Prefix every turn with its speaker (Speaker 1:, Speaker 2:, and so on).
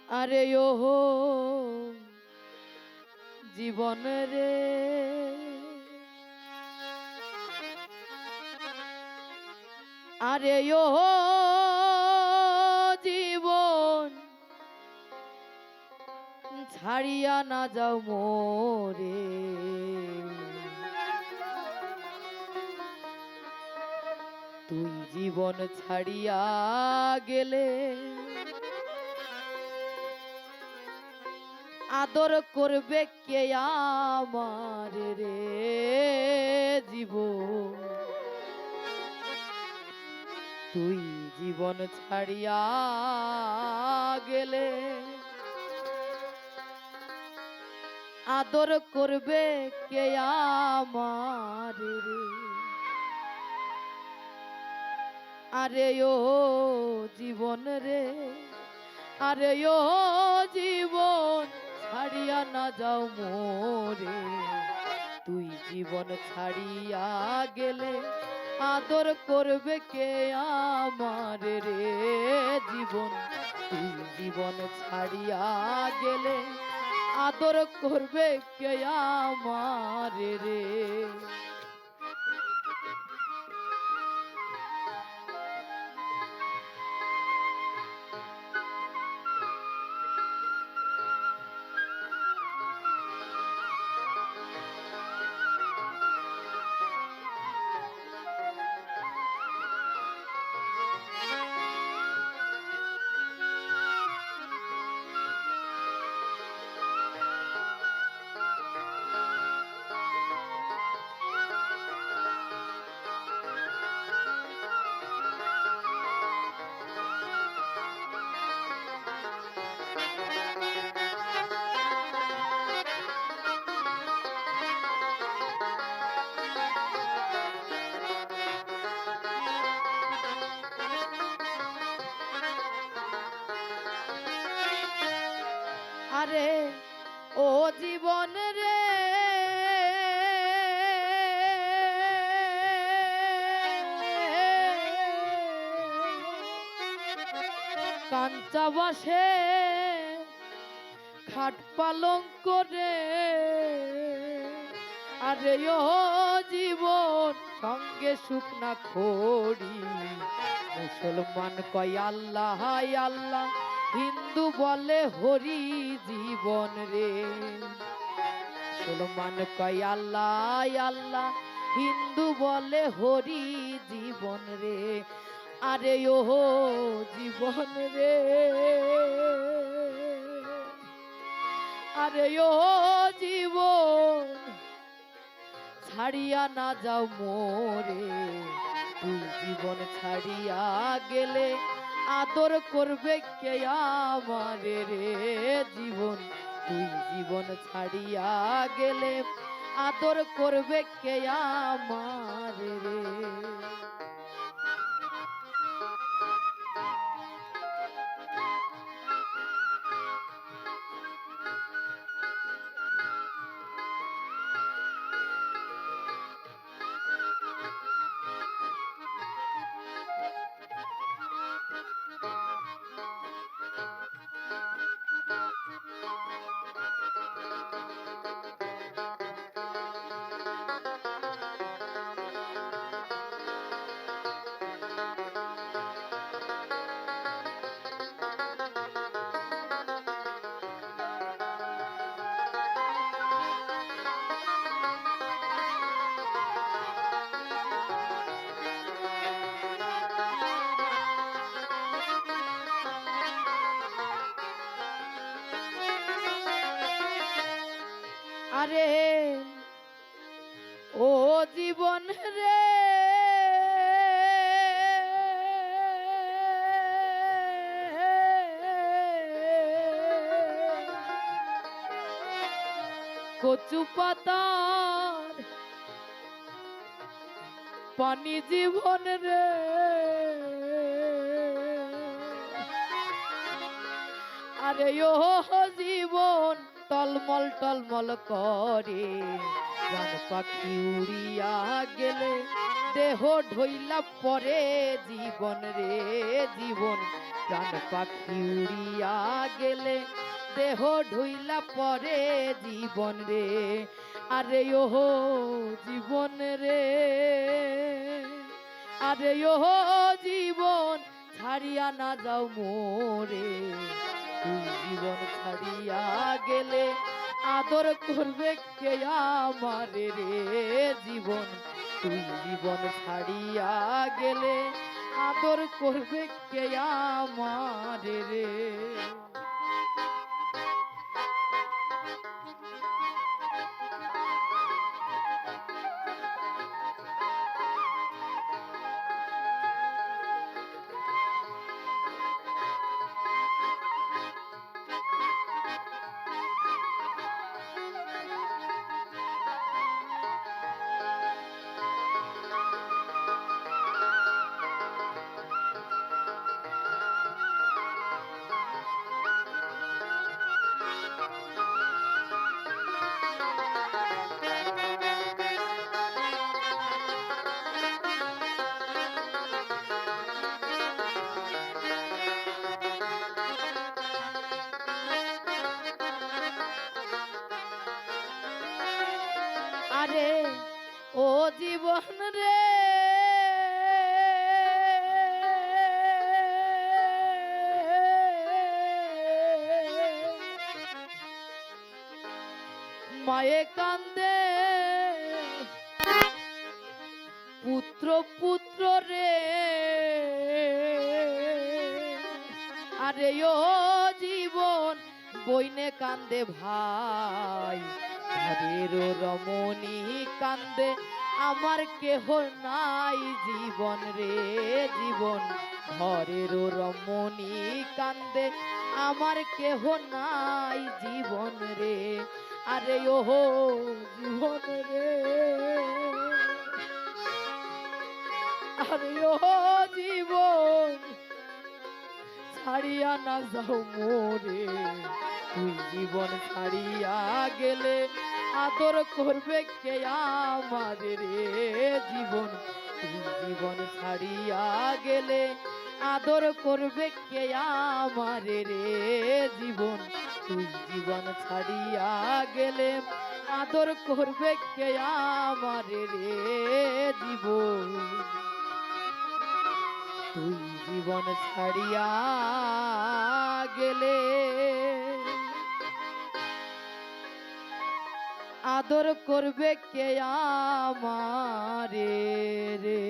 Speaker 1: আরে ও জীবন রে, আরে ও জীবন ছাড়িয়া না যাও মোরে, তুই জীবন ছাড়িয়া গেলে আদর করবে কে আমার রে জীবন, তুই জীবন ছাড়িয়া গেলে আদর করবে কে আমার রে। আরে ও জীবন রে, আরে ও জীবন ছাড়িয়া না যাও মোরে, তুই জীবন ছাড়িয়া গেলে আদর করবে কে আমার রে জীবন, তুই জীবন ছাড়িয়া গেলে আদর করবে কে আমার রে। আরে ও জীবন রে, কাঞ্চা বাসে খাট পালঙ্ক রে, আরে ও জীবন সঙ্গে শুকনা খড়ি, মুসলমান কয় আল্লাহ আল্লাহ, হিন্দু বলে হরি জীবন রে, মুসলমান কয় আল্লাহ আল্লাহ, হিন্দু বলে হরি জীবন রে। আরে ও জীবন রে, আরে ও জীবন ছাড়িয়া না যাও মোরে, তুই জীবন ছাড়িয়া গেলে আদর করবে কে আমার রে জীবন, তুই জীবন ছাড়িয়া গেলে আদর করবে কে আমার রে। আরে ও জীবন রে, কচু পাতার পানি জীবন রে, আরে ও জীবন টলমল টলমল করে, প্রাণ পাখি উড়িয়া গেলে দেহ ঢইলা পরে জীবন রে জীবন, প্রাণ পাখি উড়িয়া গেলে দেহ ঢুইলা পরে জীবন রে, আরে ওহো জীবন রে, আরে ওহো জীবন ছাড়িয়া না যাও মোরে, তুই জীবন ছাড়িয়া গেলে আদর করবে কে আমারে রে, জীবন তুই জীবন ছাড়িয়া গেলে আদর করবে কে আমারে রে। আরে ও জীবন রে, মায়ে কান্দে পুত্র পুত্র রে, আরে ও জীবন বইনে কান্দে ভাই, ঘরের রমণী কান্দে আমার কেহ নাই জীবন রে, জীবন ঘরের রমণী কান্দে আমার কেহ নাই জীবন রে, আরে ওহো জীবন রে, আরে ওহো জীবন ছাড়িয়া না যাও মোরে, তুই জীবন ছাড়িয়া গেলে আদর করবে কে আমারে রে, জীবন তুই জীবন ছাড়িয়া গেলে আদর করবে কে আমারে রে, জীবন তুই জীবন ছাড়িয়া গেলে আদর করবে কে আমারে রে, জীবন তুই জীবন ছাড়িয়া গেলে আদর করবে কে আমারে রে।